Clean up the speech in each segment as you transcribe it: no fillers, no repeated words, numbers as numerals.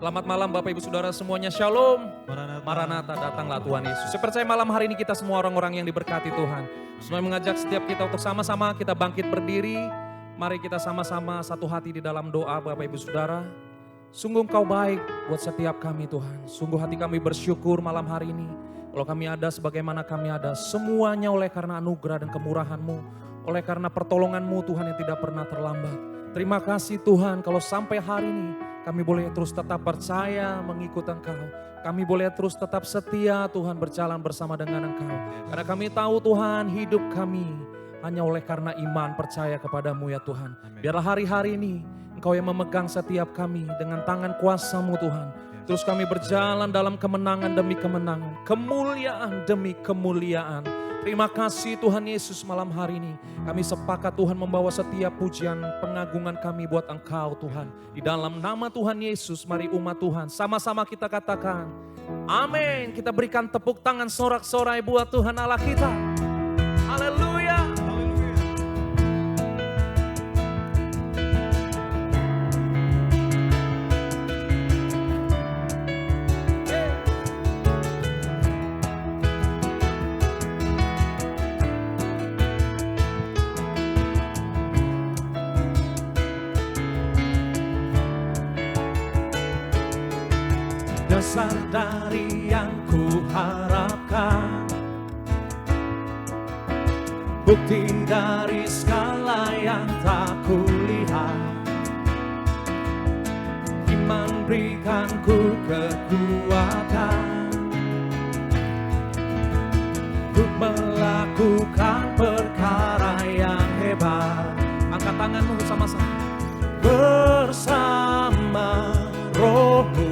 Selamat malam Bapak Ibu Saudara semuanya, Shalom. Maranatha. Maranatha, datanglah Tuhan Yesus. Saya percaya malam hari ini kita semua orang-orang yang diberkati Tuhan. Semua mengajak setiap kita untuk sama-sama kita bangkit berdiri. Mari kita sama-sama satu hati di dalam doa Bapak Ibu Saudara. Sungguh Engkau baik buat setiap kami Tuhan. Sungguh hati kami bersyukur malam hari ini. Kalau kami ada sebagaimana kami ada, semuanya oleh karena anugerah dan kemurahan-Mu. Oleh karena pertolongan-Mu Tuhan yang tidak pernah terlambat. Terima kasih Tuhan kalau sampai hari ini kami boleh terus tetap percaya mengikut Engkau. Kami boleh terus tetap setia Tuhan berjalan bersama dengan Engkau. Karena kami tahu Tuhan hidup kami hanya oleh karena iman percaya kepadamu ya Tuhan. Biarlah hari-hari ini Engkau yang memegang setiap kami dengan tangan kuasa-Mu Tuhan. Terus kami berjalan dalam kemenangan demi kemenangan. Kemuliaan demi kemuliaan. Terima kasih Tuhan Yesus malam hari ini. Kami sepakat Tuhan membawa setiap pujian pengagungan kami buat Engkau Tuhan. Di dalam nama Tuhan Yesus mari umat Tuhan sama-sama kita katakan amin. Kita berikan tepuk tangan sorak-sorai buat Tuhan Allah kita. Haleluya. Dasar dari yang ku harapkan, bukti dari skala yang tak kulihat. Iman berikan ku kekuatan untuk melakukan perkara yang hebat. Angkat tanganmu sama-sama. Bersama Roh-Mu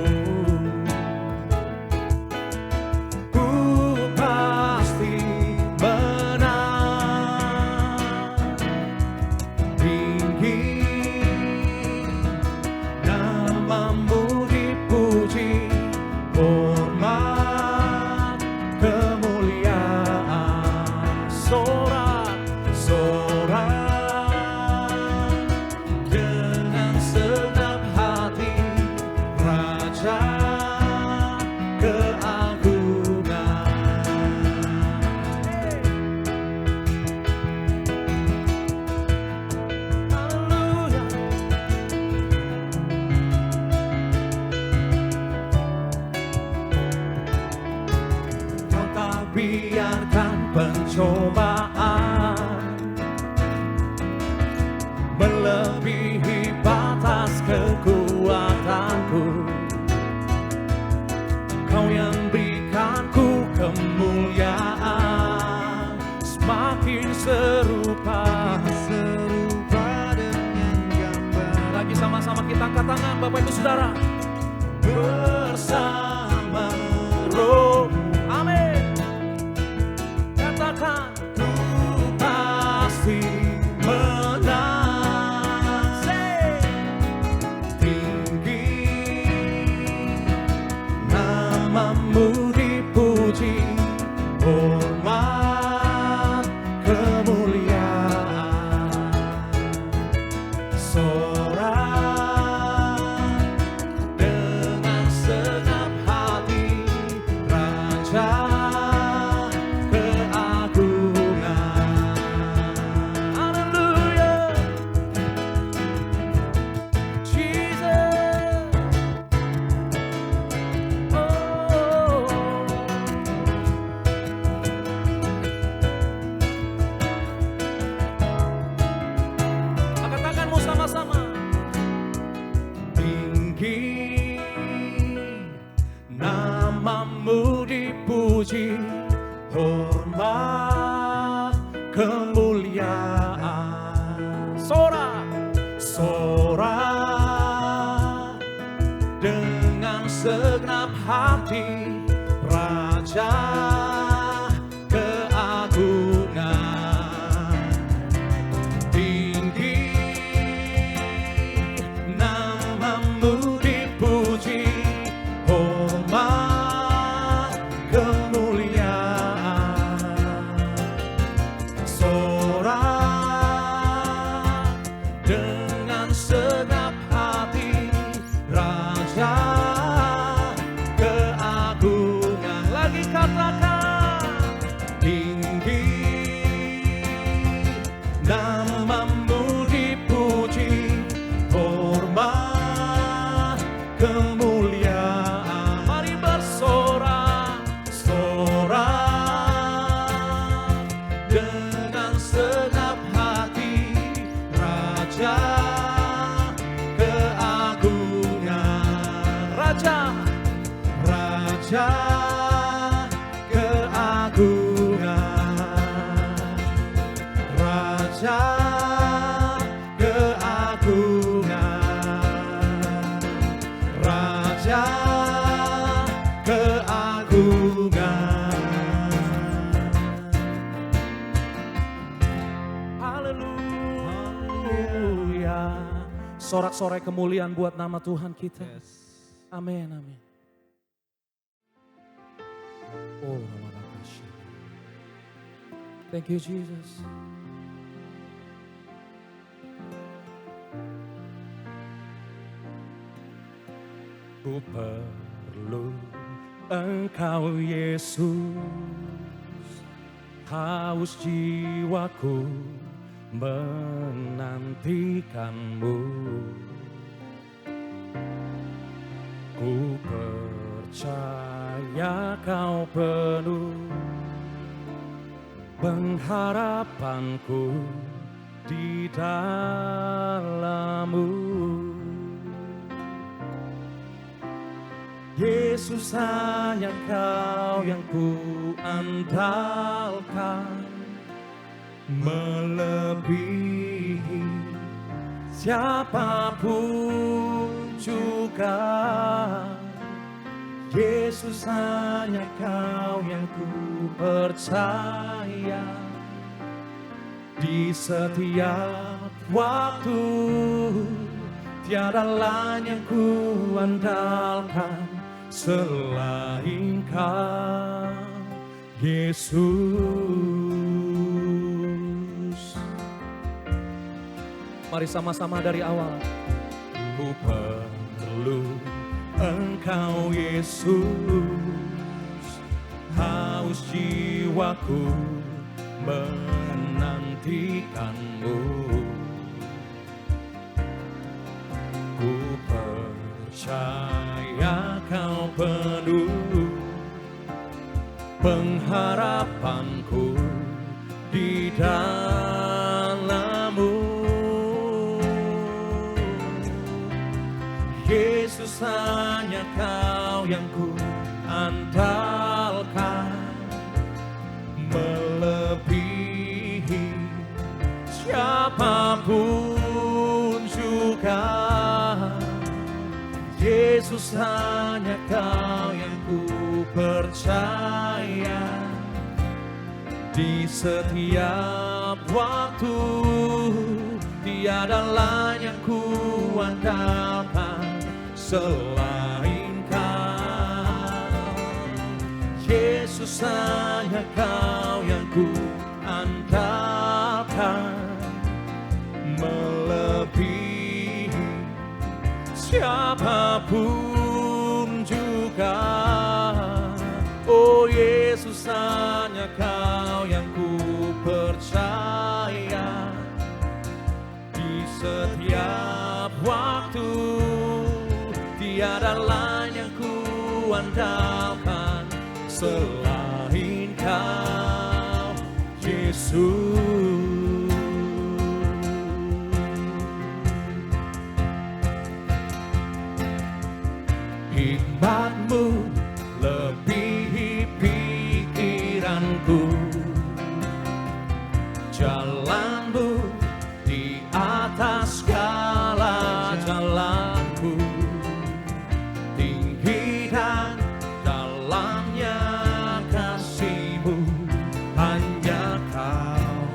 biarkan pencobaan melebihi batas kekuatanku. Kau yang berikanku kemuliaan, semakin serupa dengan gambar. Lagi sama-sama kita angkat tangan Bapak Ibu Saudara. Bersama Roh. Amin. Katakan ku pasti menang. Tinggi namamu dipuji, hormat kemuliaan. Sorak dengan segenap hati, Raja namamu dipuji, hormat kemuliaan. Sorak, sorak dengan segenap hati, Raja keagungan. Tinggi namamu dipuji, hormat kemuliaan. Sorak dengan segenap hati, Raja kemuliaan. Mari bersorak, sorak dengan segenap hati. Raja keagungan, Raja, Raja keagungan, Raja keagungan, Raja keagungan. Haleluya. Sorak-sorai kemuliaan buat nama Tuhan kita. Amin, amin. Oh, thank you Jesus. Ku perlu Engkau Yesus, haus jiwaku menantikanmu. Ku percaya Kau penuh pengharapanku di dalam-Mu. Yesus, hanya Kau yang ku andalkan, melebihi siapapun juga. Yesus, hanya Kau yang ku percaya, di setiap waktu tiada lain yang ku andalkan selain Kau, Yesus. Mari sama-sama dari awal. Ku perlu Engkau Yesus, haus jiwaku menantikanmu. Ku percaya Kau penuh pengharapanku di dalam-Mu. Yesus, hanya Kau yang ku andalkan, melebihi siapapun juga. Yesus, hanya Kau yang ku percaya, di setiap waktu tiada lain yang ku andalkan selain Kau. Yesus, hanya Kau yang ku andalkan, melebihi siapapun juga. Oh Yesus, hanya Kau yang ku percaya, di setiap waktu tiada lain yang ku andalkan selain Kau, Yesus. Hikmat-Mu lebihi pikiranku, jalan-Mu di atas segala jalanku. Tinggi dan dalamnya kasih-Mu, hanya Kau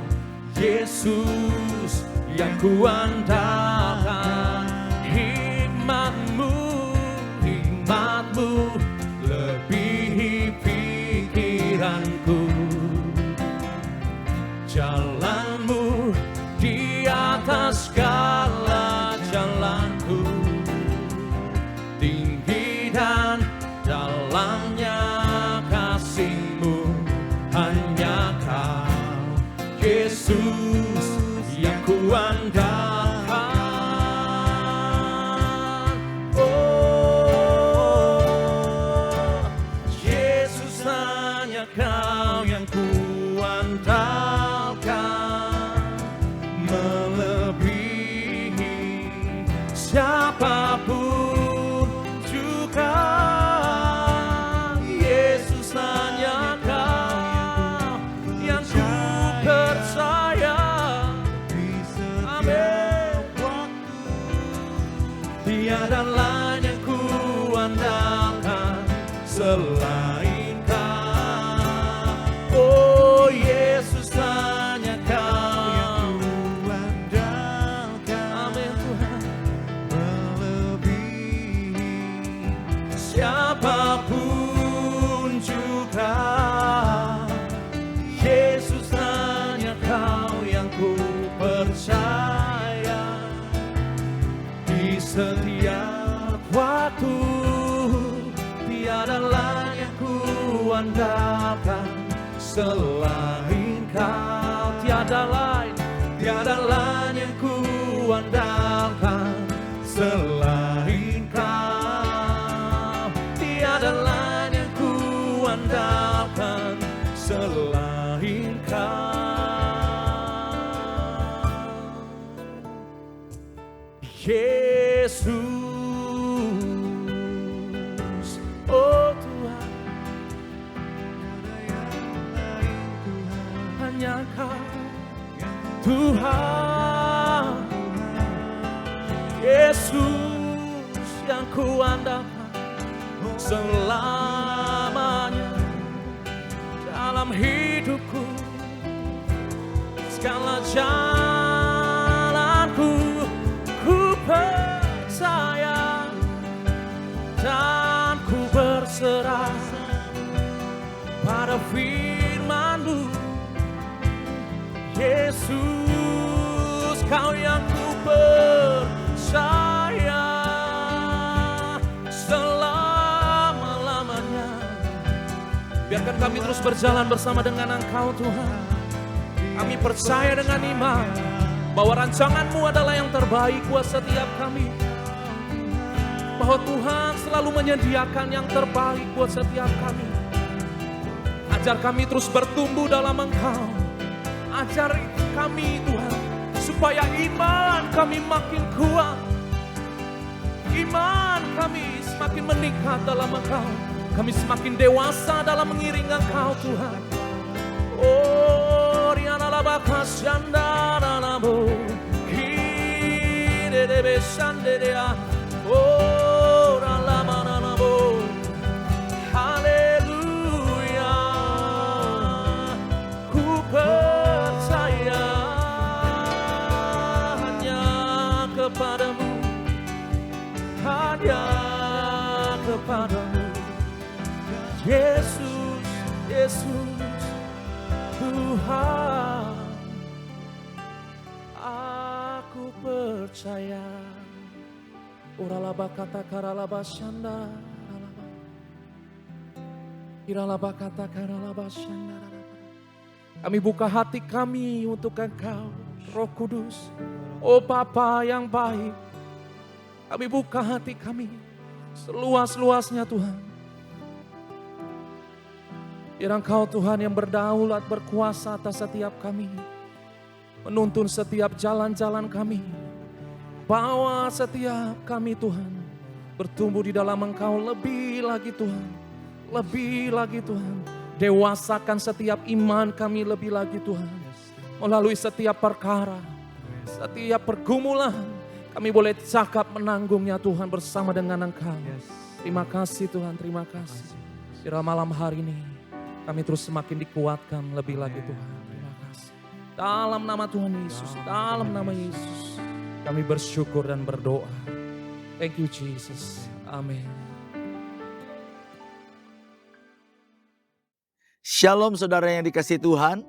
Yesus yang ku andalkan. Hikmat-Mu lebihi pikiranku, jalan-Mu di atas segala jalanku. Tinggi dan dalamnya kasih-Mu, hanya Kau Yesus yang ku andalkan. selain Kau. Oh Yesus, hanya Kau yang kuandalkan. Amin Tuhan. Melebihi siapapun juga. Yesus, hanya Kau yang ku percaya. Di setiap waktu tiada lain yang ku andalkan selain Kau. Tiada lain yang ku andalkan selain Kau. Tiada lain yang ku andalkan selain Kau. Yesus, oh Tuhan, hanya Kau Tuhan. Yesus yang kuandalkan selamanya dalam hidupku, segala jalanku. Ku percaya dan ku berserah pada firman-Mu. Yesus, Kau yang ku percaya selama-lamanya. Biarkan kami terus berjalan bersama dengan Engkau Tuhan. Kami percaya dengan iman bahwa rancangan-Mu adalah yang terbaik buat setiap kami. Bahwa Tuhan selalu menyediakan yang terbaik buat setiap kami. Ajar kami terus bertumbuh dalam Engkau. Ajar kami Tuhan, supaya iman kami makin kuat. Iman kami semakin meningkat dalam Engkau. Kami semakin dewasa dalam mengiring Engkau Tuhan. Oh, Riana Labakas Yandana Namo Kide de Besandea. Oh, Ralamana Namo. Haleluya. Ku percaya hanya kepadamu, hanya kepadamu. Yesus, Yesus Tuhan, aku percaya. Uralaba kata karalaba syanda, iralaba kata karalaba syanda. Kami buka hati kami untuk Engkau, Roh Kudus. Oh Bapa yang baik, kami buka hati kami seluas-luasnya Tuhan. Biar Engkau Tuhan yang berdaulat, berkuasa atas setiap kami. Menuntun setiap jalan-jalan kami. Bawa setiap kami Tuhan bertumbuh di dalam Engkau lebih lagi Tuhan. Lebih lagi Tuhan. Dewasakan setiap iman kami lebih lagi Tuhan. Melalui setiap perkara, setiap pergumulan, kami boleh cakap menanggungnya Tuhan bersama dengan Engkau. Terima kasih Tuhan, terima kasih. Di malam hari ini kami terus semakin dikuatkan lebih lagi Tuhan. Terima kasih. Dalam nama Tuhan Yesus, dalam nama Yesus, kami bersyukur dan berdoa. Thank you Jesus. Amin. Shalom saudara yang dikasihi Tuhan.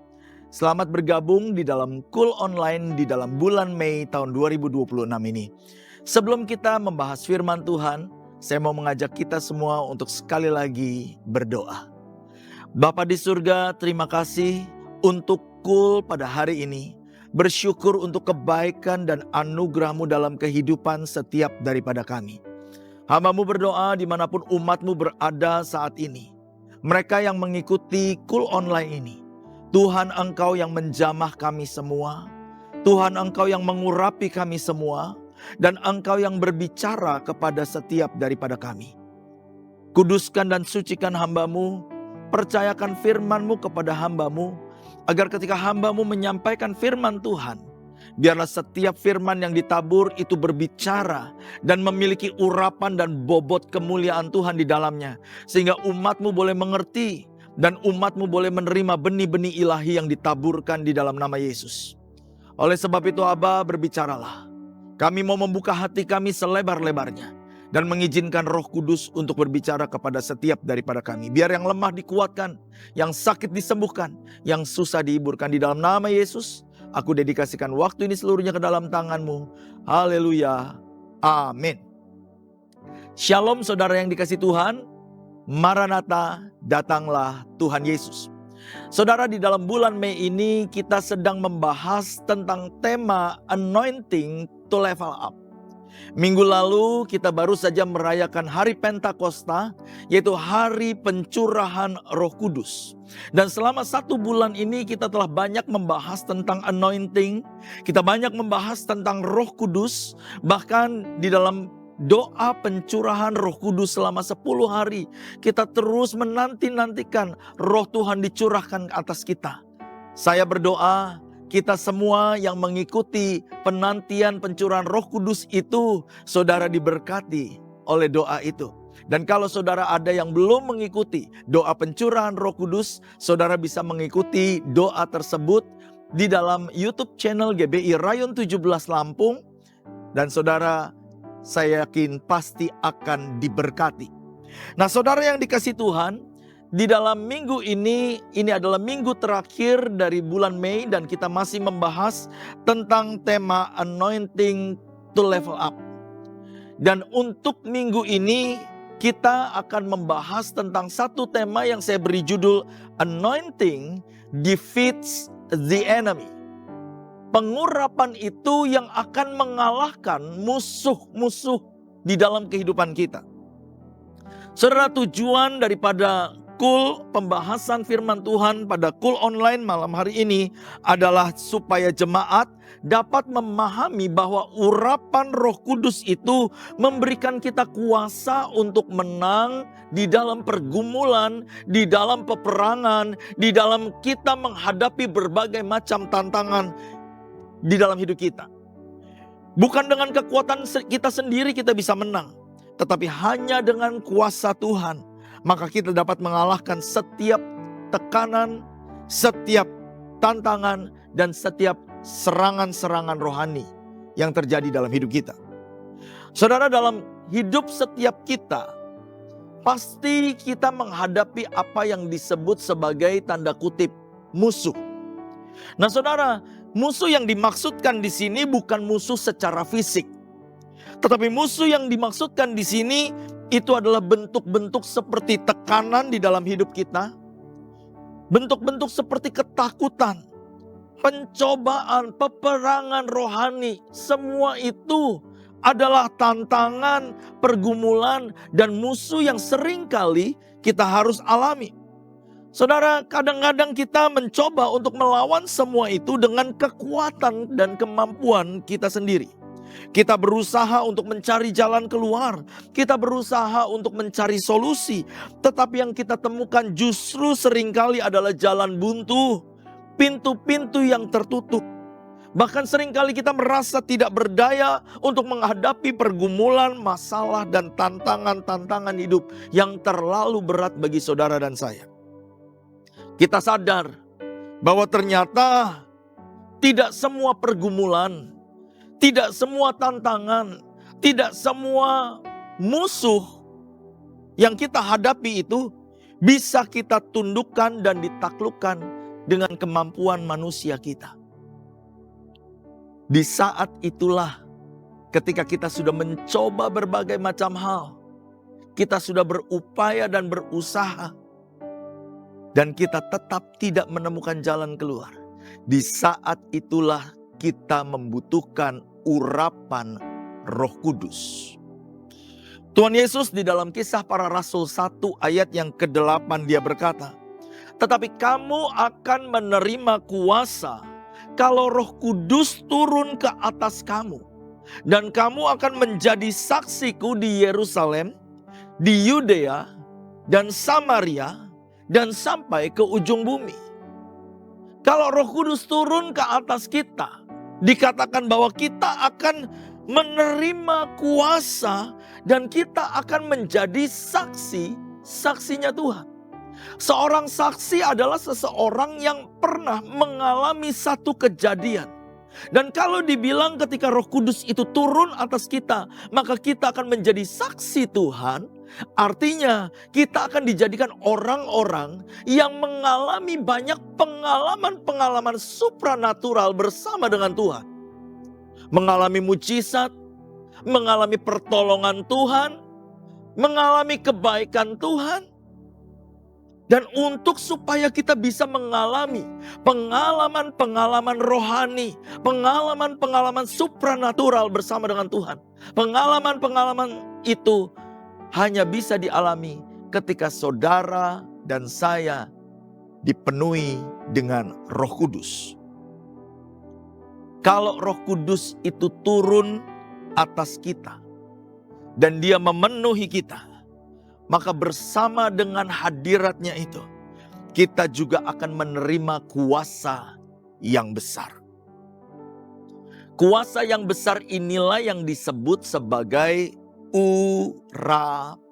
Selamat bergabung di dalam Cool Online di dalam bulan Mei tahun 2026 ini. Sebelum kita membahas firman Tuhan, saya mau mengajak kita semua untuk sekali lagi berdoa. Bapa di surga, terima kasih untuk Cool pada hari ini. Bersyukur untuk kebaikan dan anugerah-Mu dalam kehidupan setiap daripada kami. Hamba-Mu berdoa dimanapun umat-Mu berada saat ini. Mereka yang mengikuti Cool Online ini. Tuhan Engkau yang menjamah kami semua. Tuhan Engkau yang mengurapi kami semua. Dan Engkau yang berbicara kepada setiap daripada kami. Kuduskan dan sucikan hamba-Mu. Percayakan firman-Mu kepada hamba-Mu. Agar ketika hamba-Mu menyampaikan firman Tuhan, Biarlah setiap firman yang ditabur itu berbicara dan memiliki urapan dan bobot kemuliaan Tuhan di dalamnya. Sehingga umat-Mu boleh mengerti dan umat-Mu boleh menerima benih-benih ilahi yang ditaburkan di dalam nama Yesus. Oleh sebab itu Aba, berbicaralah. Kami mau membuka hati kami selebar-lebarnya dan mengizinkan Roh Kudus untuk berbicara kepada setiap daripada kami. Biar yang lemah dikuatkan, yang sakit disembuhkan, yang susah dihiburkan di dalam nama Yesus. Aku dedikasikan waktu ini seluruhnya ke dalam tangan-Mu. Haleluya. Amin. Shalom saudara yang dikasihi Tuhan. Maranatha, datanglah Tuhan Yesus. Saudara, di dalam bulan Mei ini kita sedang membahas tentang tema anointing to level up. Minggu lalu kita baru saja merayakan hari Pentakosta, yaitu hari pencurahan Roh Kudus. Dan selama 1 bulan ini kita telah banyak membahas tentang anointing, kita banyak membahas tentang Roh Kudus, bahkan di dalam doa pencurahan Roh Kudus selama 10 hari, kita terus menanti-nantikan Roh Tuhan dicurahkan ke atas kita. Saya berdoa, kita semua yang mengikuti penantian pencurahan Roh Kudus itu, saudara diberkati oleh doa itu. Dan kalau saudara ada yang belum mengikuti doa pencurahan Roh Kudus, saudara bisa mengikuti doa tersebut di dalam YouTube channel GBI Rayon 17 Lampung. Dan saudara, saya yakin pasti akan diberkati. Nah saudara yang dikasihi Tuhan, di dalam minggu ini adalah minggu terakhir dari bulan Mei dan kita masih membahas tentang tema anointing to level up. Dan untuk minggu ini kita akan membahas tentang satu tema yang saya beri judul Anointing Defeats the Enemy. Pengurapan itu yang akan mengalahkan musuh-musuh di dalam kehidupan kita. Saudara, tujuan daripada pembahasan firman Tuhan pada Kul Online malam hari ini adalah supaya jemaat dapat memahami bahwa urapan Roh Kudus itu memberikan kita kuasa untuk menang di dalam pergumulan, di dalam peperangan, di dalam kita menghadapi berbagai macam tantangan di dalam hidup kita. Bukan dengan kekuatan kita sendiri kita bisa menang, tetapi hanya dengan kuasa Tuhan, maka kita dapat mengalahkan setiap tekanan, setiap tantangan, dan setiap serangan-serangan rohani yang terjadi dalam hidup kita. Saudara, dalam hidup setiap kita, pasti kita menghadapi apa yang disebut sebagai tanda kutip musuh. Nah saudara, musuh yang dimaksudkan di sini bukan musuh secara fisik. Tetapi musuh yang dimaksudkan di sini itu adalah bentuk-bentuk seperti tekanan di dalam hidup kita. Bentuk-bentuk seperti ketakutan, pencobaan, peperangan rohani. Semua itu adalah tantangan, pergumulan, dan musuh yang seringkali kita harus alami. Saudara, kadang-kadang kita mencoba untuk melawan semua itu dengan kekuatan dan kemampuan kita sendiri. Kita berusaha untuk mencari jalan keluar. Kita berusaha untuk mencari solusi. Tetapi yang kita temukan justru seringkali adalah jalan buntu. Pintu-pintu yang tertutup. Bahkan seringkali kita merasa tidak berdaya untuk menghadapi pergumulan, masalah, dan tantangan-tantangan hidup yang terlalu berat bagi saudara dan saya. Kita sadar bahwa ternyata tidak semua pergumulan, tidak semua tantangan, tidak semua musuh yang kita hadapi itu bisa kita tundukkan dan ditaklukkan dengan kemampuan manusia kita. Di saat itulah ketika kita sudah mencoba berbagai macam hal, kita sudah berupaya dan berusaha, dan kita tetap tidak menemukan jalan keluar. Di saat itulah kita membutuhkan urapan Roh Kudus. Tuhan Yesus di dalam Kisah Para Rasul 1 ayat yang ke-8 dia berkata, "Tetapi kamu akan menerima kuasa kalau Roh Kudus turun ke atas kamu. Dan kamu akan menjadi saksiku di Yerusalem, di Yudea, dan Samaria, dan sampai ke ujung bumi." Kalau Roh Kudus turun ke atas kita, Dikatakan bahwa kita akan menerima kuasa dan kita akan menjadi saksinya Tuhan. Seorang saksi adalah seseorang yang pernah mengalami satu kejadian. Dan kalau dibilang ketika Roh Kudus itu turun atas kita, maka kita akan menjadi saksi Tuhan. Artinya kita akan dijadikan orang-orang yang mengalami banyak pengalaman-pengalaman supranatural bersama dengan Tuhan. Mengalami mujizat, mengalami pertolongan Tuhan, mengalami kebaikan Tuhan. Dan untuk supaya kita bisa mengalami pengalaman-pengalaman rohani, pengalaman-pengalaman supranatural bersama dengan Tuhan. Pengalaman-pengalaman itu hanya bisa dialami ketika saudara dan saya dipenuhi dengan Roh Kudus. Kalau Roh Kudus itu turun atas kita dan Dia memenuhi kita, maka bersama dengan hadiratnya itu, kita juga akan menerima kuasa yang besar. Kuasa yang besar inilah yang disebut sebagai urapan.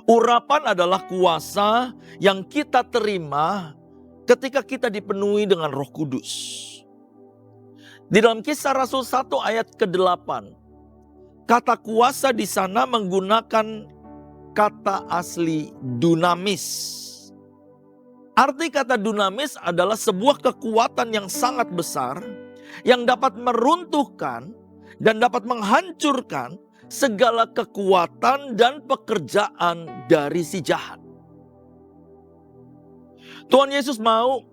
Urapan adalah kuasa yang kita terima ketika kita dipenuhi dengan Roh Kudus. Di dalam Kisah Rasul 1 ayat ke-8, kata kuasa di sana menggunakan kata asli dunamis. Arti kata dunamis adalah sebuah kekuatan yang sangat besar yang dapat meruntuhkan dan dapat menghancurkan segala kekuatan dan pekerjaan dari si jahat. Tuhan Yesus mau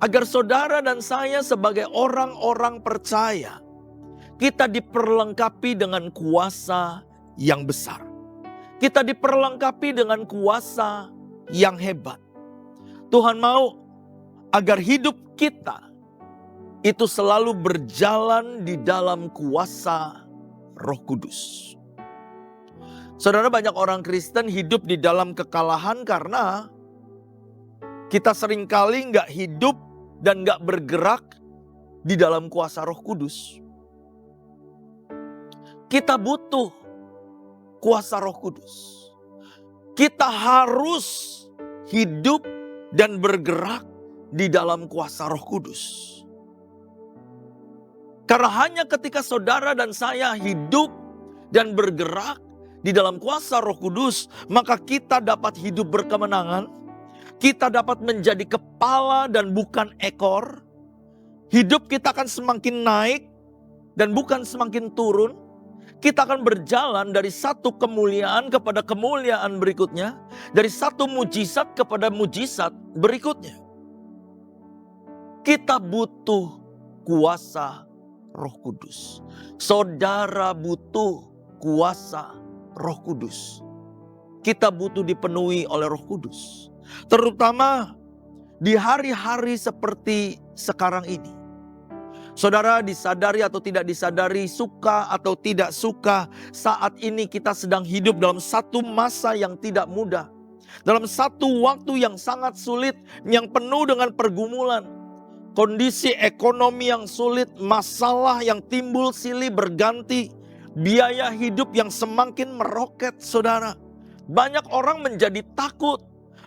agar saudara dan saya sebagai orang-orang percaya, kita diperlengkapi dengan kuasa yang besar. Kita diperlengkapi dengan kuasa yang hebat. Tuhan mau agar hidup kita itu selalu berjalan di dalam kuasa Roh Kudus. Saudara, banyak orang Kristen hidup di dalam kekalahan karena kita seringkali nggak hidup dan nggak bergerak di dalam kuasa Roh Kudus. Kita butuh kuasa Roh Kudus. Kita harus hidup dan bergerak di dalam kuasa Roh Kudus. Karena hanya ketika saudara dan saya hidup dan bergerak di dalam kuasa Roh Kudus, maka kita dapat hidup berkemenangan. Kita dapat menjadi kepala dan bukan ekor. Hidup kita akan semakin naik dan bukan semakin turun. Kita akan berjalan dari satu kemuliaan kepada kemuliaan berikutnya. Dari satu mujizat kepada mujizat berikutnya. Kita butuh kuasa Roh Kudus. Saudara butuh kuasa Roh Kudus. Kita butuh dipenuhi oleh Roh Kudus. Terutama di hari-hari seperti sekarang ini. Saudara, disadari atau tidak disadari, suka atau tidak suka, saat ini kita sedang hidup dalam satu masa yang tidak mudah. Dalam satu waktu yang sangat sulit, yang penuh dengan pergumulan. Kondisi ekonomi yang sulit, masalah yang timbul silih berganti, biaya hidup yang semakin meroket, saudara. Banyak orang menjadi takut,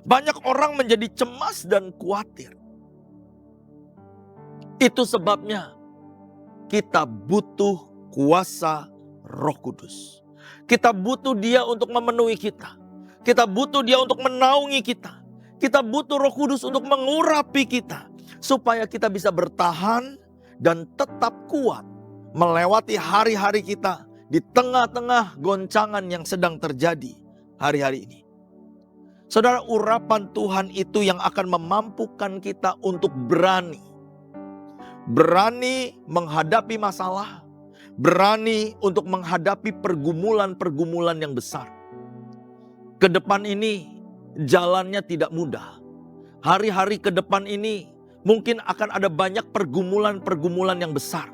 banyak orang menjadi cemas dan khawatir. Itu sebabnya kita butuh kuasa Roh Kudus. Kita butuh Dia untuk memenuhi kita. Kita butuh Dia untuk menaungi kita. Kita butuh Roh Kudus untuk mengurapi kita. Supaya kita bisa bertahan dan tetap kuat melewati hari-hari kita di tengah-tengah goncangan yang sedang terjadi hari-hari ini. Saudara, urapan Tuhan itu yang akan memampukan kita untuk berani menghadapi masalah, berani untuk menghadapi pergumulan-pergumulan yang besar. Ke depan ini jalannya tidak mudah. Hari-hari ke depan ini mungkin akan ada banyak pergumulan-pergumulan yang besar.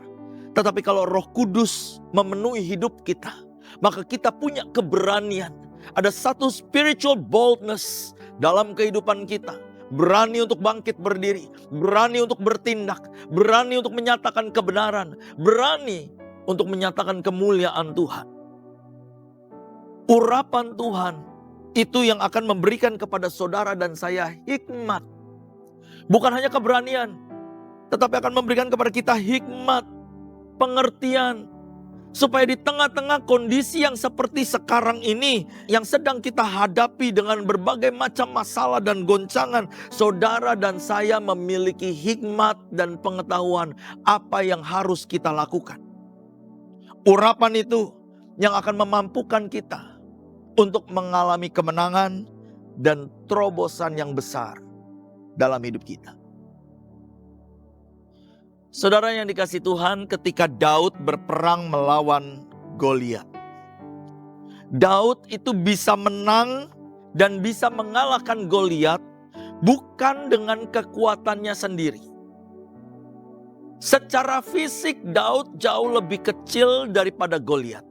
Tetapi kalau Roh Kudus memenuhi hidup kita, maka kita punya keberanian. Ada satu spiritual boldness dalam kehidupan kita. berani untuk bangkit berdiri, berani untuk bertindak, berani untuk menyatakan kebenaran, berani untuk menyatakan kemuliaan Tuhan. Urapan Tuhan itu yang akan memberikan kepada saudara dan saya hikmat. Bukan hanya keberanian, tetapi akan memberikan kepada kita hikmat, pengertian, supaya di tengah-tengah kondisi yang seperti sekarang ini, yang sedang kita hadapi dengan berbagai macam masalah dan goncangan, saudara dan saya memiliki hikmat dan pengetahuan apa yang harus kita lakukan. Urapan itu yang akan memampukan kita untuk mengalami kemenangan dan terobosan yang besar dalam hidup kita. Saudara yang dikasihi Tuhan, ketika Daud berperang melawan Goliat, Daud itu bisa menang dan bisa mengalahkan Goliat bukan dengan kekuatannya sendiri. Secara fisik Daud jauh lebih kecil daripada Goliat.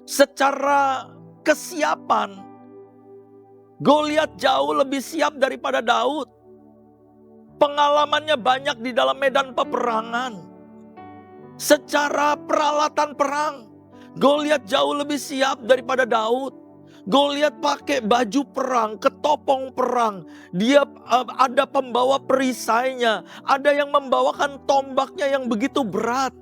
Secara kesiapan Goliat jauh lebih siap daripada Daud. Pengalamannya banyak di dalam medan peperangan. Secara peralatan perang, Goliat jauh lebih siap daripada Daud. Goliat pakai baju perang, ketopong perang. Dia ada pembawa perisainya, ada yang membawakan tombaknya yang begitu berat.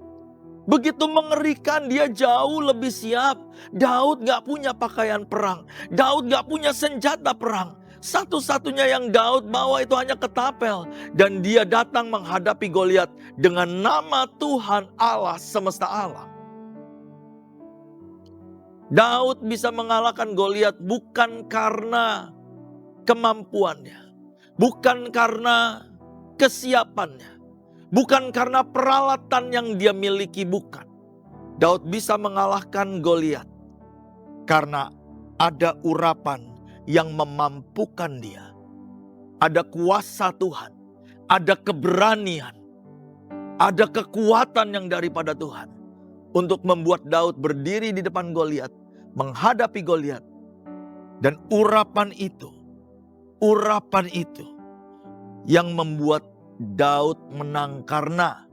Begitu mengerikan, dia jauh lebih siap. Daud gak punya pakaian perang. Daud gak punya senjata perang. Satu-satunya yang Daud bawa itu hanya ketapel. Dan dia datang menghadapi Goliat dengan nama Tuhan Allah semesta alam. Daud bisa mengalahkan Goliat bukan karena kemampuannya. Bukan karena kesiapannya. Bukan karena peralatan yang dia miliki, bukan. Daud bisa mengalahkan Goliat karena ada urapan yang memampukan dia. Ada kuasa Tuhan, ada keberanian, ada kekuatan yang daripada Tuhan untuk membuat Daud berdiri di depan Goliat, menghadapi Goliat. Dan urapan itu yang membuat Daud menang, karena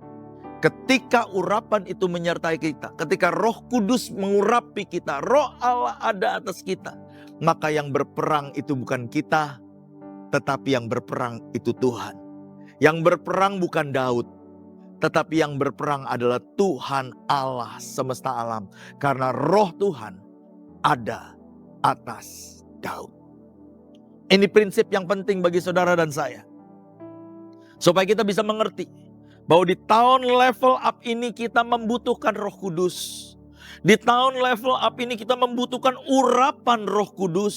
ketika urapan itu menyertai kita, ketika Roh Kudus mengurapi kita, Roh Allah ada atas kita, maka yang berperang itu bukan kita, tetapi yang berperang itu Tuhan. Yang berperang bukan Daud, tetapi yang berperang adalah Tuhan Allah semesta alam. Karena Roh Tuhan ada atas Daud. Ini prinsip yang penting bagi saudara dan saya. Supaya kita bisa mengerti bahwa di tahun level up ini kita membutuhkan Roh Kudus. Di tahun level up ini kita membutuhkan urapan Roh Kudus.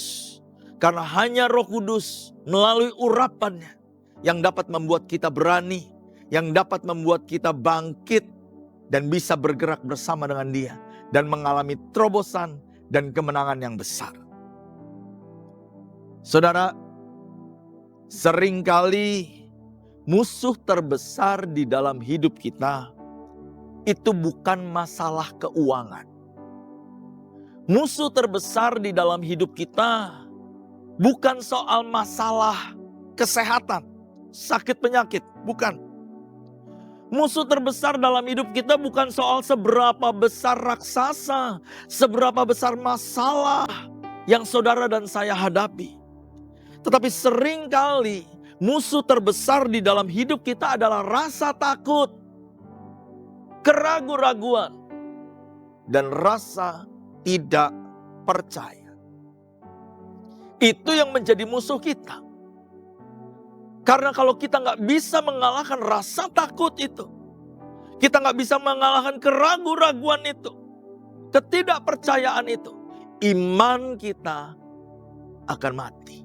Karena hanya Roh Kudus melalui urapannya yang dapat membuat kita berani, yang dapat membuat kita bangkit dan bisa bergerak bersama dengan Dia dan mengalami terobosan dan kemenangan yang besar. Saudara, seringkali musuh terbesar di dalam hidup kita itu bukan masalah keuangan. Musuh terbesar di dalam hidup kita bukan soal masalah kesehatan, sakit penyakit, bukan. Musuh terbesar dalam hidup kita bukan soal seberapa besar raksasa, seberapa besar masalah yang saudara dan saya hadapi. Tetapi seringkali musuh terbesar di dalam hidup kita adalah rasa takut, keraguan-raguan, dan rasa tidak percaya. Itu yang menjadi musuh kita. Karena kalau kita nggak bisa mengalahkan rasa takut itu, kita nggak bisa mengalahkan keraguan-raguan itu, ketidakpercayaan itu, iman kita akan mati.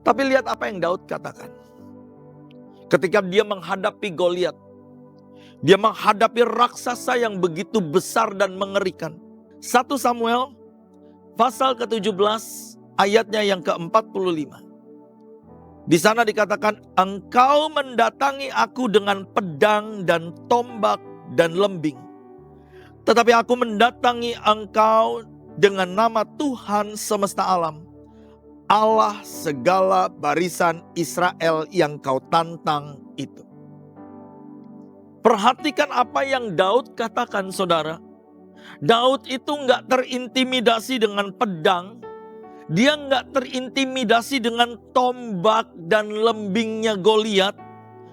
Tapi lihat apa yang Daud katakan. Ketika dia menghadapi Goliat, dia menghadapi raksasa yang begitu besar dan mengerikan. 1 Samuel pasal ke-17 ayatnya yang ke-45. Di sana dikatakan, engkau mendatangi aku dengan pedang dan tombak dan lembing. Tetapi aku mendatangi engkau dengan nama Tuhan semesta alam. Allah segala barisan Israel yang kau tantang itu. Perhatikan apa yang Daud katakan, saudara. Daud itu nggak terintimidasi dengan pedang. Dia nggak terintimidasi dengan tombak dan lembingnya Goliat.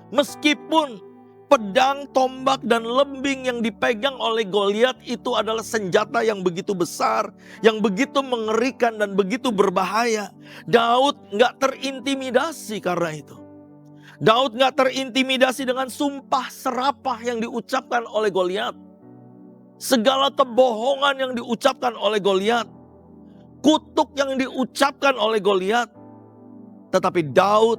Meskipun pedang, tombak, dan lembing yang dipegang oleh Goliat itu adalah senjata yang begitu besar, yang begitu mengerikan dan begitu berbahaya. Daud nggak terintimidasi karena itu. Daud nggak terintimidasi dengan sumpah serapah yang diucapkan oleh Goliat. Segala kebohongan yang diucapkan oleh Goliat. Kutuk yang diucapkan oleh Goliat. Tetapi Daud,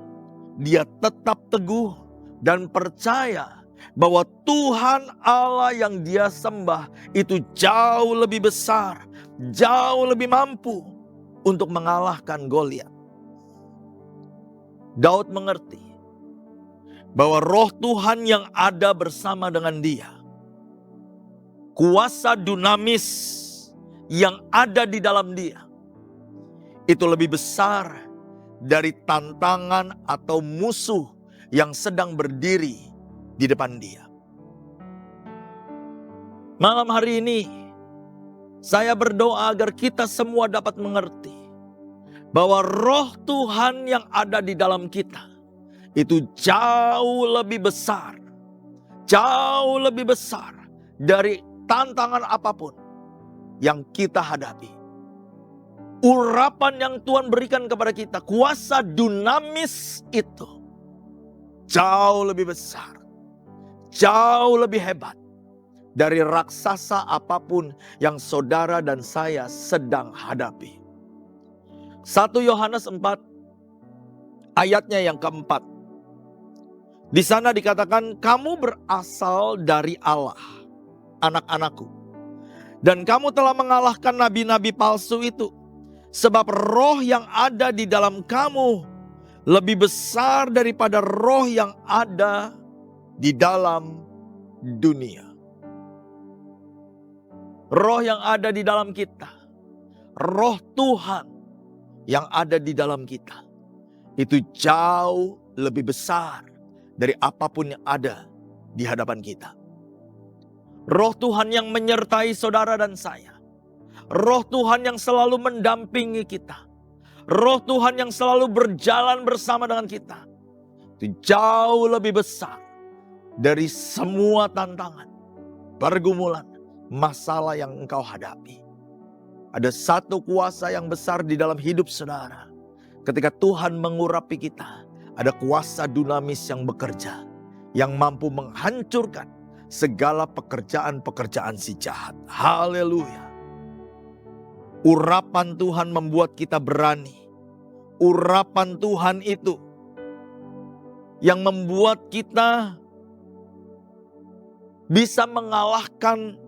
dia tetap teguh dan percaya bahwa Tuhan Allah yang dia sembah itu jauh lebih besar, jauh lebih mampu untuk mengalahkan Goliat. Daud mengerti bahwa roh Tuhan yang ada bersama dengan dia, kuasa dunamis yang ada di dalam dia, itu lebih besar dari tantangan atau musuh yang sedang berdiri di depan dia. Malam hari ini, saya berdoa agar kita semua dapat mengerti bahwa roh Tuhan yang ada di dalam kita itu jauh lebih besar dari tantangan apapun yang kita hadapi. Urapan yang Tuhan berikan kepada kita, kuasa dunamis itu jauh lebih besar, jauh lebih hebat dari raksasa apapun yang saudara dan saya sedang hadapi. 1 Yohanes 4 ayatnya yang keempat. Di sana dikatakan, kamu berasal dari Allah, anak-anakku. Dan kamu telah mengalahkan nabi-nabi palsu itu. Sebab roh yang ada di dalam kamu lebih besar daripada roh yang ada di dalam dunia. Roh yang ada di dalam kita, roh Tuhan yang ada di dalam kita, itu jauh lebih besar dari apapun yang ada di hadapan kita. Roh Tuhan yang menyertai saudara dan saya. Roh Tuhan yang selalu mendampingi kita. Roh Tuhan yang selalu berjalan bersama dengan kita. Itu jauh lebih besar dari semua tantangan, pergumulan, masalah yang engkau hadapi. Ada satu kuasa yang besar di dalam hidup saudara. Ketika Tuhan mengurapi kita, ada kuasa dunamis yang bekerja, yang mampu menghancurkan segala pekerjaan-pekerjaan si jahat. Haleluya. Urapan Tuhan membuat kita berani. Urapan Tuhan itu yang membuat kita bisa mengalahkan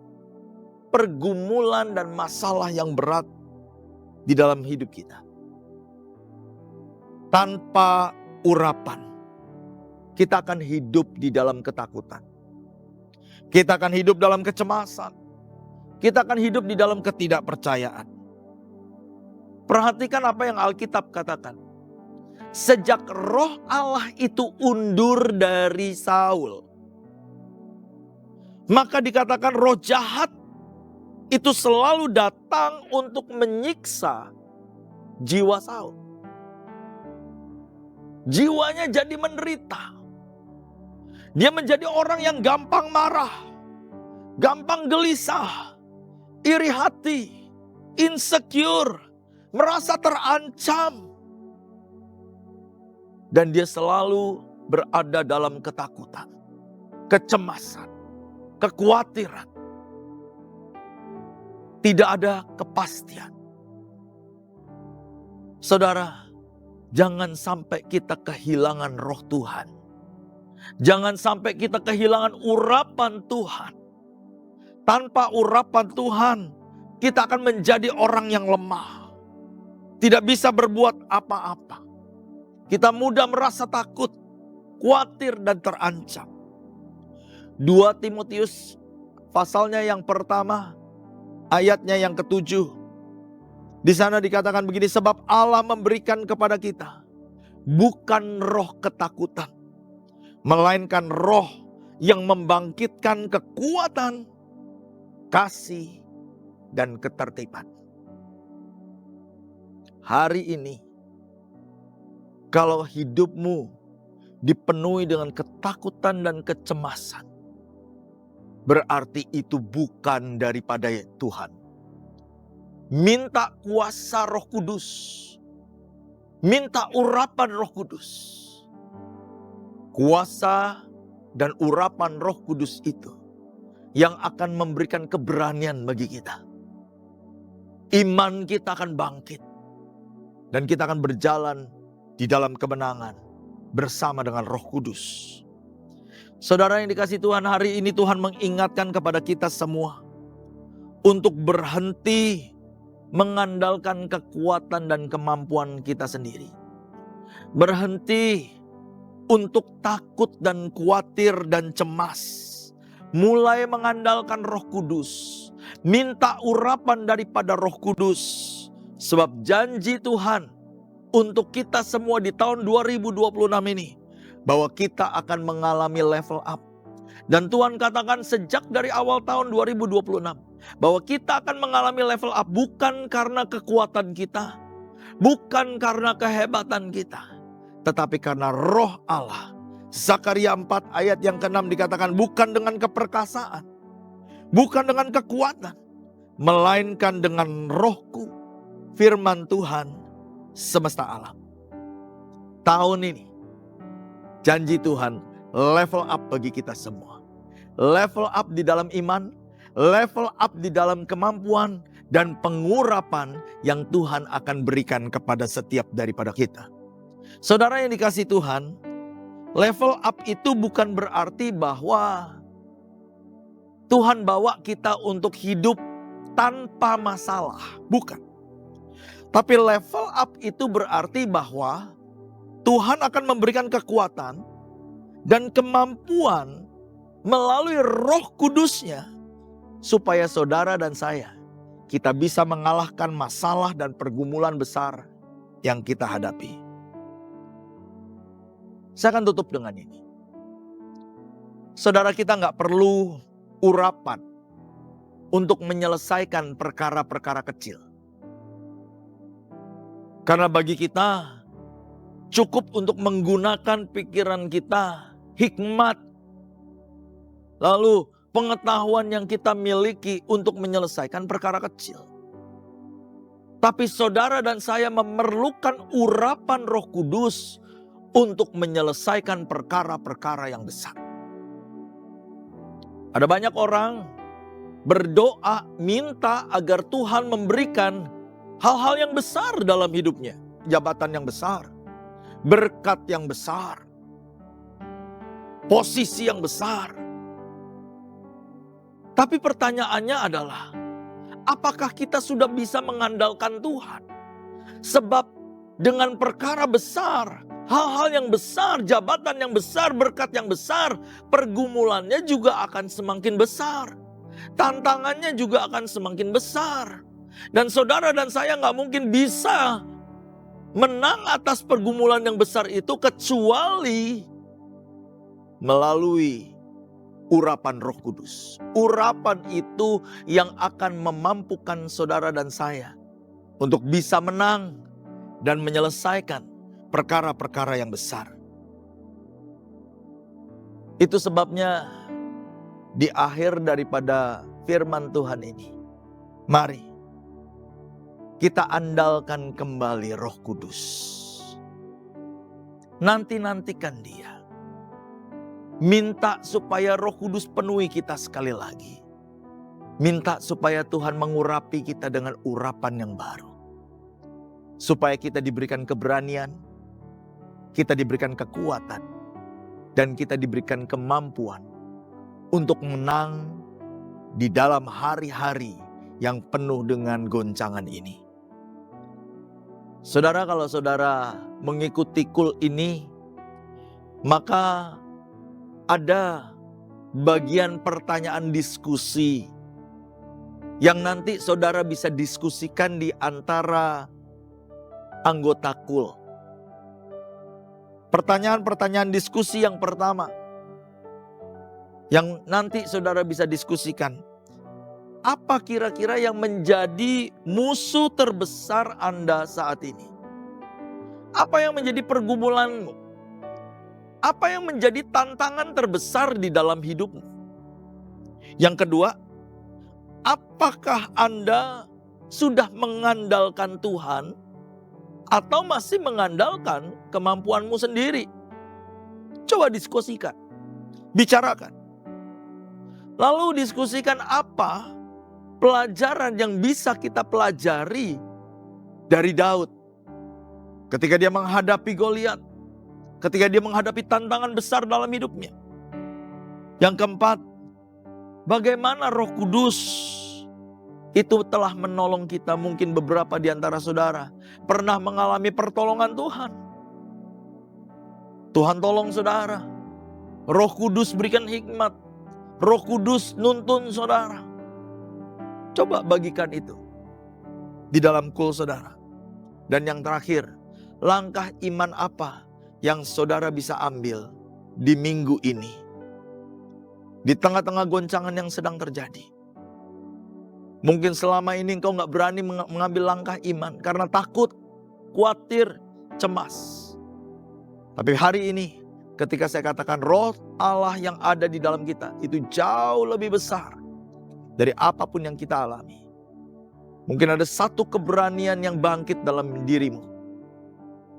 pergumulan dan masalah yang berat di dalam hidup kita. Tanpa urapan, kita akan hidup di dalam ketakutan. Kita akan hidup dalam kecemasan. Kita akan hidup di dalam ketidakpercayaan. Perhatikan apa yang Alkitab katakan. Sejak roh Allah itu undur dari Saul, maka dikatakan roh jahat itu selalu datang untuk menyiksa jiwa Saul. Jiwanya jadi menderita. Dia menjadi orang yang gampang marah, gampang gelisah, iri hati, insecure, merasa terancam. Dan dia selalu berada dalam ketakutan, kecemasan, kekhawatiran. Tidak ada kepastian. Saudara, jangan sampai kita kehilangan roh Tuhan. Jangan sampai kita kehilangan urapan Tuhan. Tanpa urapan Tuhan, kita akan menjadi orang yang lemah. Tidak bisa berbuat apa-apa. Kita mudah merasa takut, khawatir dan terancam. 2 Timotius pasalnya yang pertama, ayatnya yang ke-7. Di sana dikatakan begini, sebab Allah memberikan kepada kita bukan roh ketakutan, melainkan roh yang membangkitkan kekuatan, kasih, dan ketertiban. Hari ini, kalau hidupmu dipenuhi dengan ketakutan dan kecemasan, berarti itu bukan daripada Tuhan. Minta kuasa Roh Kudus, minta urapan Roh Kudus. Kuasa dan urapan Roh Kudus itu yang akan memberikan keberanian bagi kita. Iman kita akan bangkit dan kita akan berjalan di dalam kemenangan bersama dengan Roh Kudus. Saudara yang dikasihi Tuhan, hari ini Tuhan mengingatkan kepada kita semua untuk berhenti mengandalkan kekuatan dan kemampuan kita sendiri. Berhenti untuk takut dan khawatir dan cemas. Mulai mengandalkan Roh Kudus. Minta urapan daripada Roh Kudus. Sebab janji Tuhan untuk kita semua di tahun 2026 ini, bahwa kita akan mengalami level up. Dan Tuhan katakan sejak dari awal tahun 2026, bahwa kita akan mengalami level up bukan karena kekuatan kita, bukan karena kehebatan kita, tetapi karena Roh Allah. Zakaria 4 ayat yang ke-6 dikatakan bukan dengan keperkasaan, bukan dengan kekuatan, melainkan dengan Rohku, firman Tuhan semesta alam. Tahun ini janji Tuhan level up bagi kita semua. Level up di dalam iman, level up di dalam kemampuan dan pengurapan yang Tuhan akan berikan kepada setiap daripada kita. Saudara yang dikasihi Tuhan, level up itu bukan berarti bahwa Tuhan bawa kita untuk hidup tanpa masalah, bukan. Tapi level up itu berarti bahwa Tuhan akan memberikan kekuatan dan kemampuan melalui Roh Kudus-Nya supaya saudara dan saya kita bisa mengalahkan masalah dan pergumulan besar yang kita hadapi. Saya akan tutup dengan ini. Saudara, kita nggak perlu urapan untuk menyelesaikan perkara-perkara kecil. Karena bagi kita cukup untuk menggunakan pikiran kita, hikmat, lalu pengetahuan yang kita miliki untuk menyelesaikan perkara kecil. Tapi saudara dan saya memerlukan urapan Roh Kudus untuk menyelesaikan perkara-perkara yang besar. Ada banyak orang berdoa minta agar Tuhan memberikan hal-hal yang besar dalam hidupnya. Jabatan yang besar, berkat yang besar, posisi yang besar. Tapi pertanyaannya adalah, apakah kita sudah bisa mengandalkan Tuhan? Sebab dengan perkara besar, hal-hal yang besar, jabatan yang besar, berkat yang besar, pergumulannya juga akan semakin besar. Tantangannya juga akan semakin besar. Dan saudara dan saya gak mungkin bisa menang atas pergumulan yang besar itu kecuali melalui urapan Roh Kudus. Urapan itu yang akan memampukan saudara dan saya untuk bisa menang dan menyelesaikan perkara-perkara yang besar. Itu sebabnya di akhir daripada firman Tuhan ini, mari kita andalkan kembali Roh Kudus. Nanti-nantikan Dia. Minta supaya Roh Kudus penuhi kita sekali lagi. Minta supaya Tuhan mengurapi kita dengan urapan yang baru. Supaya kita diberikan keberanian, kita diberikan kekuatan, dan kita diberikan kemampuan untuk menang di dalam hari-hari yang penuh dengan goncangan ini. Saudara, kalau saudara mengikuti kul ini, maka ada bagian pertanyaan diskusi yang nanti saudara bisa diskusikan di antara anggota KUL. Pertanyaan-pertanyaan diskusi yang pertama yang nanti saudara bisa diskusikan. Apa kira-kira yang menjadi musuh terbesar Anda saat ini? Apa yang menjadi pergumulanmu? Apa yang menjadi tantangan terbesar di dalam hidupmu? Yang kedua, apakah Anda sudah mengandalkan Tuhan atau masih mengandalkan kemampuanmu sendiri? Coba diskusikan, bicarakan. Lalu diskusikan apa pelajaran yang bisa kita pelajari dari Daud ketika dia menghadapi Goliat, ketika dia menghadapi tantangan besar dalam hidupnya. Yang keempat, bagaimana Roh Kudus itu telah menolong kita. Mungkin beberapa di antara saudara pernah mengalami pertolongan Tuhan. Tuhan tolong saudara. Roh Kudus berikan hikmat. Roh Kudus nuntun saudara. Coba bagikan itu di dalam KUL saudara. Dan yang terakhir, langkah iman apa yang saudara bisa ambil di minggu ini? Di tengah-tengah goncangan yang sedang terjadi. Mungkin selama ini engkau gak berani mengambil langkah iman karena takut, khawatir, cemas. Tapi hari ini ketika saya katakan roh Allah yang ada di dalam kita itu jauh lebih besar dari apapun yang kita alami. Mungkin ada satu keberanian yang bangkit dalam dirimu.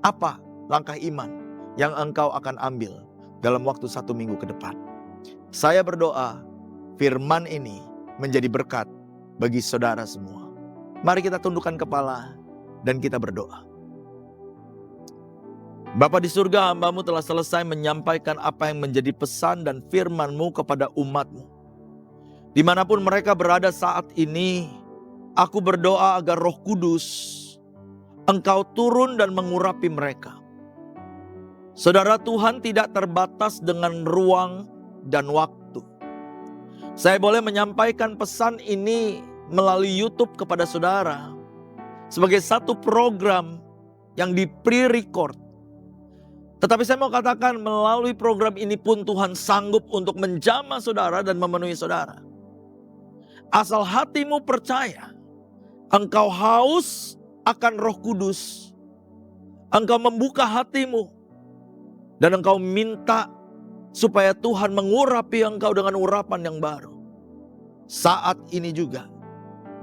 Apa langkah iman yang engkau akan ambil dalam waktu 1 minggu ke depan? Saya berdoa firman ini menjadi berkat bagi saudara semua. Mari kita tundukkan kepala dan kita berdoa. Bapa di surga, hamba-Mu telah selesai menyampaikan apa yang menjadi pesan dan firman-Mu kepada umat-Mu. Dimanapun mereka berada saat ini, aku berdoa agar Roh Kudus Engkau turun dan mengurapi mereka. Saudara, Tuhan tidak terbatas dengan ruang dan waktu. Saya boleh menyampaikan pesan ini melalui YouTube kepada saudara sebagai satu program yang di pre-record. Tetapi saya mau katakan melalui program ini pun Tuhan sanggup untuk menjamah saudara dan memenuhi saudara. Asal hatimu percaya, engkau haus akan Roh Kudus, engkau membuka hatimu dan engkau minta supaya Tuhan mengurapi engkau dengan urapan yang baru. Saat ini juga,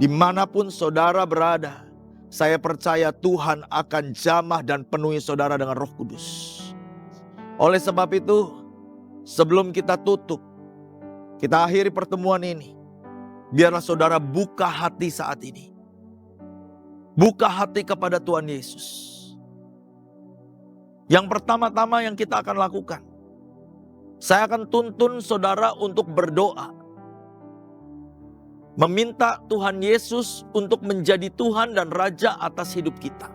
dimanapun saudara berada, saya percaya Tuhan akan jamah dan penuhi saudara dengan Roh Kudus. Oleh sebab itu, sebelum kita tutup, kita akhiri pertemuan ini, biarlah saudara buka hati saat ini. Buka hati kepada Tuhan Yesus. Yang pertama-tama yang kita akan lakukan, saya akan tuntun saudara untuk berdoa. Meminta Tuhan Yesus untuk menjadi Tuhan dan Raja atas hidup kita.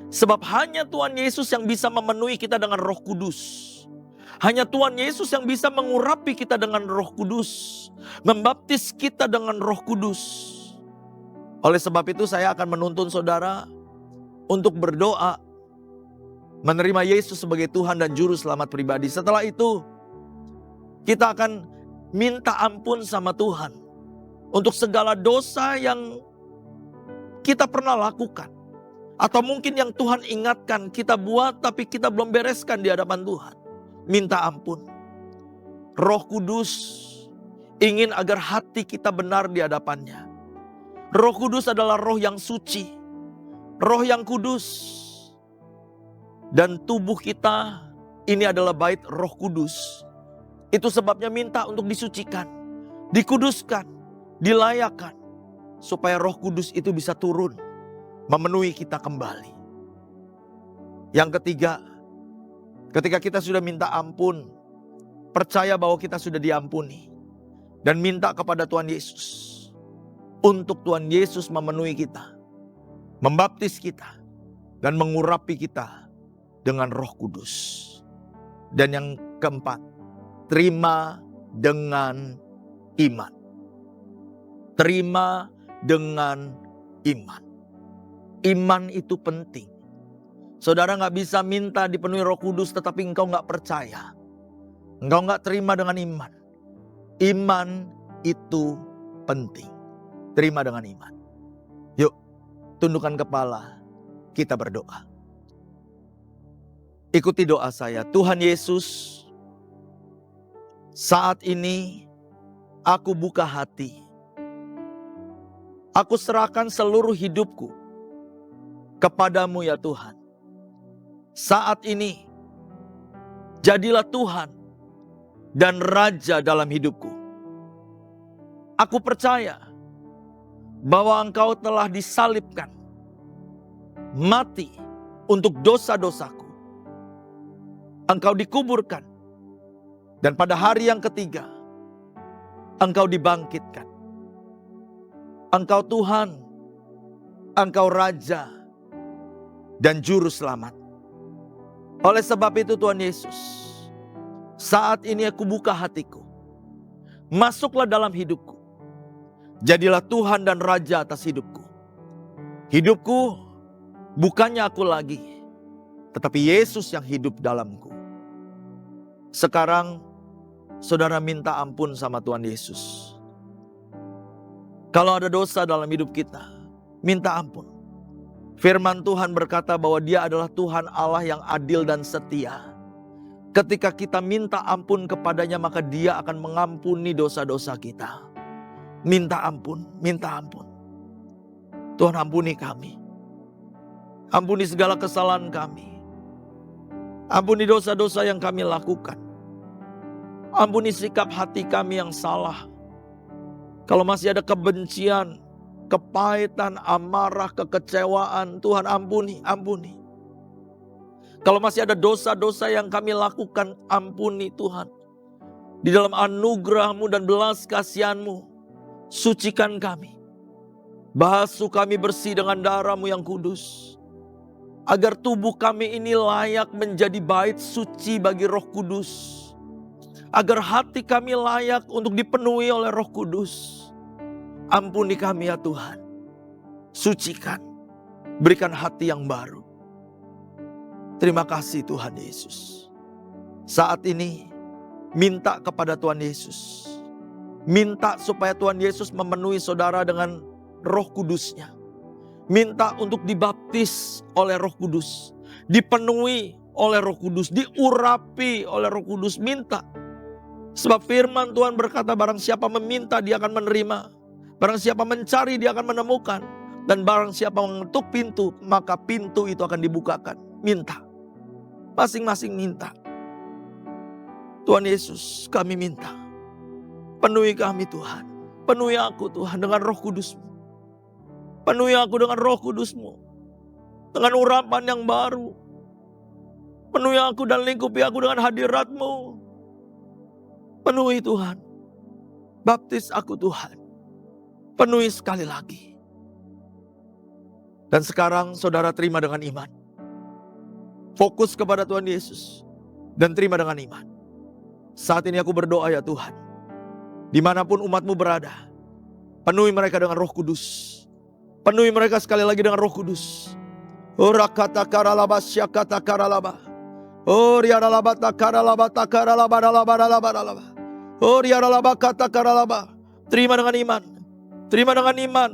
Sebab hanya Tuhan Yesus yang bisa memenuhi kita dengan Roh Kudus. Hanya Tuhan Yesus yang bisa mengurapi kita dengan Roh Kudus. Membaptis kita dengan Roh Kudus. Oleh sebab itu saya akan menuntun saudara untuk berdoa. Menerima Yesus sebagai Tuhan dan Juru Selamat pribadi. Setelah itu kita akan minta ampun sama Tuhan. Untuk segala dosa yang kita pernah lakukan. Atau mungkin yang Tuhan ingatkan kita buat tapi kita belum bereskan di hadapan Tuhan. Minta ampun. Roh Kudus ingin agar hati kita benar di hadapannya. Roh Kudus adalah roh yang suci. Roh yang kudus. Dan tubuh kita ini adalah bait Roh Kudus. Itu sebabnya minta untuk disucikan. Dikuduskan. Dilayakkan. Supaya Roh Kudus itu bisa turun. Memenuhi kita kembali. Yang ketiga, ketika kita sudah minta ampun, percaya bahwa kita sudah diampuni. Dan minta kepada Tuhan Yesus. Untuk Tuhan Yesus memenuhi kita. Membaptis kita. Dan mengurapi kita dengan Roh Kudus. Dan yang keempat, terima dengan iman. Terima dengan iman. Iman itu penting. Saudara gak bisa minta dipenuhi Roh Kudus tetapi engkau gak percaya. Engkau gak terima dengan iman. Iman itu penting. Terima dengan iman. Yuk, tundukkan kepala, kita berdoa. Ikuti doa saya. Tuhan Yesus, saat ini aku buka hati. Aku serahkan seluruh hidupku kepadamu ya Tuhan. Saat ini, jadilah Tuhan dan Raja dalam hidupku. Aku percaya bahwa Engkau telah disalibkan, mati untuk dosa-dosaku. Engkau dikuburkan, dan pada hari yang ketiga, Engkau dibangkitkan. Engkau Tuhan, Engkau Raja, dan Juru Selamat. Oleh sebab itu Tuhan Yesus, saat ini aku buka hatiku. Masuklah dalam hidupku. Jadilah Tuhan dan Raja atas hidupku. Hidupku bukannya aku lagi, tetapi Yesus yang hidup dalamku. Sekarang saudara minta ampun sama Tuhan Yesus. Kalau ada dosa dalam hidup kita, minta ampun. Firman Tuhan berkata bahwa Dia adalah Tuhan Allah yang adil dan setia. Ketika kita minta ampun kepadanya, maka Dia akan mengampuni dosa-dosa kita. Minta ampun, minta ampun. Tuhan, ampuni kami. Ampuni segala kesalahan kami. Ampuni dosa-dosa yang kami lakukan. Ampuni sikap hati kami yang salah. Kalau masih ada kebencian, kepahitan, amarah, kekecewaan, Tuhan ampuni, ampuni. Kalau masih ada dosa-dosa yang kami lakukan, ampuni Tuhan. Di dalam anugerah-Mu dan belas kasihan-Mu, sucikan kami. Basuh kami bersih dengan darah-Mu yang kudus. Agar tubuh kami ini layak menjadi bait suci bagi Roh Kudus. Agar hati kami layak untuk dipenuhi oleh Roh Kudus. Ampuni kami ya Tuhan. Sucikan. Berikan hati yang baru. Terima kasih Tuhan Yesus. Saat ini minta kepada Tuhan Yesus. Minta supaya Tuhan Yesus memenuhi saudara dengan Roh Kudus-Nya. Minta untuk dibaptis oleh Roh Kudus. Dipenuhi oleh Roh Kudus. Diurapi oleh Roh Kudus. Minta. Sebab firman Tuhan berkata barang siapa meminta dia akan menerima. Barang siapa mencari dia akan menemukan. Dan barang siapa mengetuk pintu maka pintu itu akan dibukakan. Minta. Masing-masing minta. Tuhan Yesus kami minta. Penuhi kami Tuhan. Penuhi aku Tuhan dengan Roh Kudus-Mu. Penuhi aku dengan Roh Kudus-Mu. Dengan urapan yang baru. Penuhi aku dan lingkupi aku dengan hadirat-Mu. Penuhi Tuhan. Baptis aku Tuhan. Penuhi sekali lagi. Dan sekarang saudara terima dengan iman. Fokus kepada Tuhan Yesus. Dan terima dengan iman. Saat ini aku berdoa ya Tuhan. Dimanapun umat-Mu berada. Penuhi mereka dengan Roh Kudus. Penuhi mereka sekali lagi dengan Roh Kudus. Ora kata karalaba syakata karalaba. Oriaralaba takaralaba takaralaba dalaba dalaba dalaba. Oriaralaba kata karalaba. Terima dengan iman. Terima dengan iman.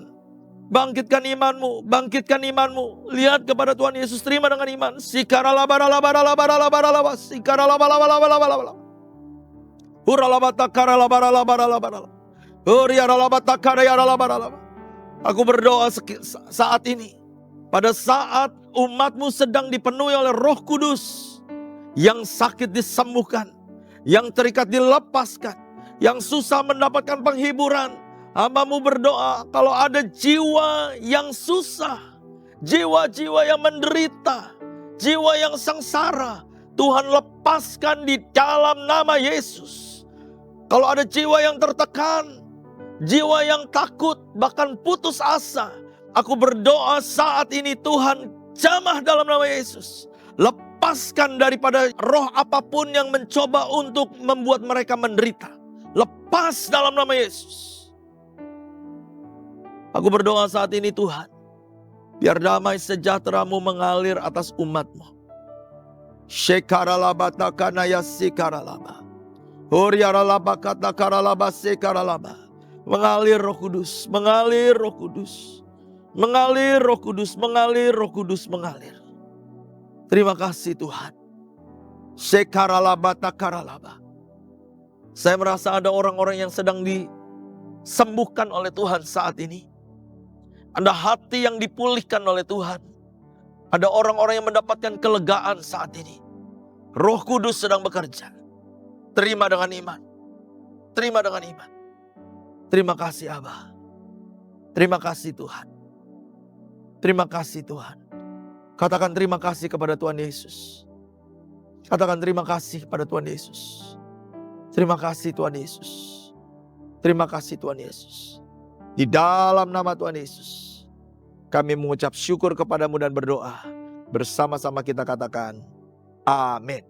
Bangkitkan imanmu. Bangkitkan imanmu. Lihat kepada Tuhan Yesus. Terima dengan iman. Sikaralaba dalaba dalaba dalaba dalaba. Sikaralaba dalaba dalaba dalaba. Uralaba takaralaba dalaba dalaba dalaba. Oriaralaba takaralaba dalaba. Aku berdoa saat ini. Pada saat umat-Mu sedang dipenuhi oleh Roh Kudus. Yang sakit disembuhkan. Yang terikat dilepaskan. Yang susah mendapatkan penghiburan. Hamba-Mu berdoa kalau ada jiwa yang susah. Jiwa-jiwa yang menderita. Jiwa yang sengsara. Tuhan lepaskan di dalam nama Yesus. Kalau ada jiwa yang tertekan. Jiwa yang takut, bahkan putus asa. Aku berdoa saat ini Tuhan jamah dalam nama Yesus. Lepaskan daripada roh apapun yang mencoba untuk membuat mereka menderita. Lepas dalam nama Yesus. Aku berdoa saat ini Tuhan, biar damai sejahtera-Mu mengalir atas umat-Mu. Shekaralaba takanaya sikaralaba. Horiaralaba katakaralaba sekaralaba. Mengalir Roh Kudus, mengalir Roh Kudus. Mengalir Roh Kudus, mengalir Roh Kudus, mengalir. Terima kasih Tuhan. Shekaralaba takaralaba. Saya merasa ada orang-orang yang sedang disembuhkan oleh Tuhan saat ini. Ada hati yang dipulihkan oleh Tuhan. Ada orang-orang yang mendapatkan kelegaan saat ini. Roh Kudus sedang bekerja. Terima dengan iman. Terima dengan iman. Terima kasih Abah. Terima kasih Tuhan. Terima kasih Tuhan. Katakan terima kasih kepada Tuhan Yesus. Katakan terima kasih kepada Tuhan Yesus. Terima kasih Tuhan Yesus. Terima kasih Tuhan Yesus. Di dalam nama Tuhan Yesus, kami mengucap syukur kepadamu dan berdoa. Bersama-sama kita katakan, amin.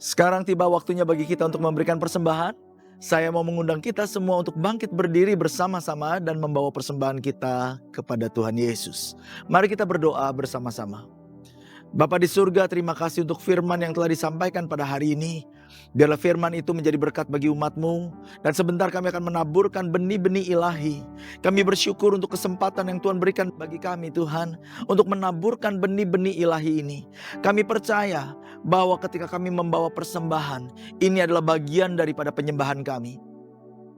Sekarang tiba waktunya bagi kita untuk memberikan persembahan. Saya mau mengundang kita semua untuk bangkit berdiri bersama-sama dan membawa persembahan kita kepada Tuhan Yesus. Mari kita berdoa bersama-sama. Bapa di surga, terima kasih untuk firman yang telah disampaikan pada hari ini. Biarlah firman itu menjadi berkat bagi umat-Mu. Dan sebentar kami akan menaburkan benih-benih ilahi. Kami bersyukur untuk kesempatan yang Tuhan berikan bagi kami Tuhan. Untuk menaburkan benih-benih ilahi ini. Kami percaya bahwa ketika kami membawa persembahan, ini adalah bagian daripada penyembahan kami.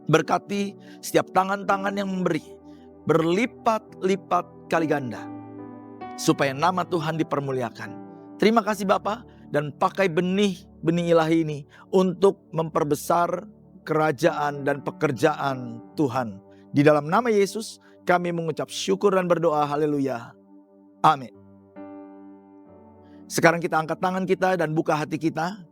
Berkati setiap tangan-tangan yang memberi. Berlipat-lipat kali ganda. Supaya nama Tuhan dipermuliakan. Terima kasih Bapa, dan pakai benih-benih ilahi ini untuk memperbesar kerajaan dan pekerjaan Tuhan. Di dalam nama Yesus kami mengucap syukur dan berdoa, haleluya. Amin. Sekarang kita angkat tangan kita dan buka hati kita.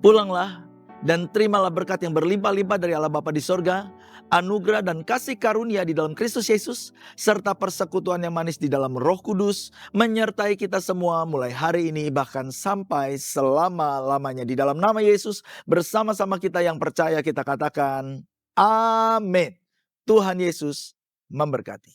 Pulanglah dan terimalah berkat yang berlimpah-limpah dari Allah Bapa di sorga, anugerah dan kasih karunia di dalam Kristus Yesus, serta persekutuan yang manis di dalam Roh Kudus, menyertai kita semua mulai hari ini bahkan sampai selama-lamanya. Di dalam nama Yesus, bersama-sama kita yang percaya kita katakan, amin. Tuhan Yesus memberkati.